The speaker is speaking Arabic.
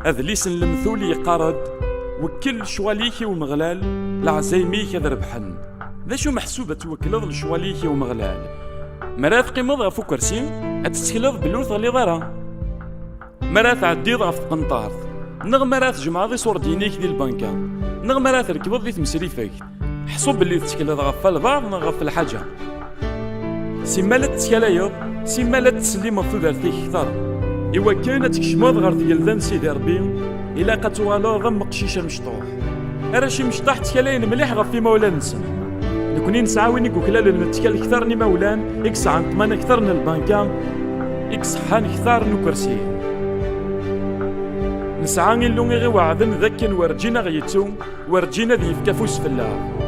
أذليس المثول يقارد وكل شواليك ومغلال العزايميك هذا ربحن. ذا شو محسوبة توكلض لشواليك ومغلال مرات قيمض غفو كرسي أتتكلض بلوث غلي ضرا مرات عديض غف قنطارض نغ مرات جمعضي صور دينيك دي البنكة نغ مرات ركبض دي تمسريفك حسوب باللي تتكلض غف البعض نغف الحاجة سيمالت تكلايض سيمالت تسلي مفروض ارتيك كثر إوا كانت تكشمض غير ديال سيدي ربي إلا قتوالو ضم قشيشة مشطوح أراشي مشطاح تكلاين مليح غف في مولان نسن نكوني نسعاوني كوكلال نتكال كثر ني مولان إكس عن طمان كثر من البنكة إكس حان كثر نكرسي نسعاني اللونغي غي وعدن ذاك ورجينا غيتو ورجينا ذي في كافوس في الله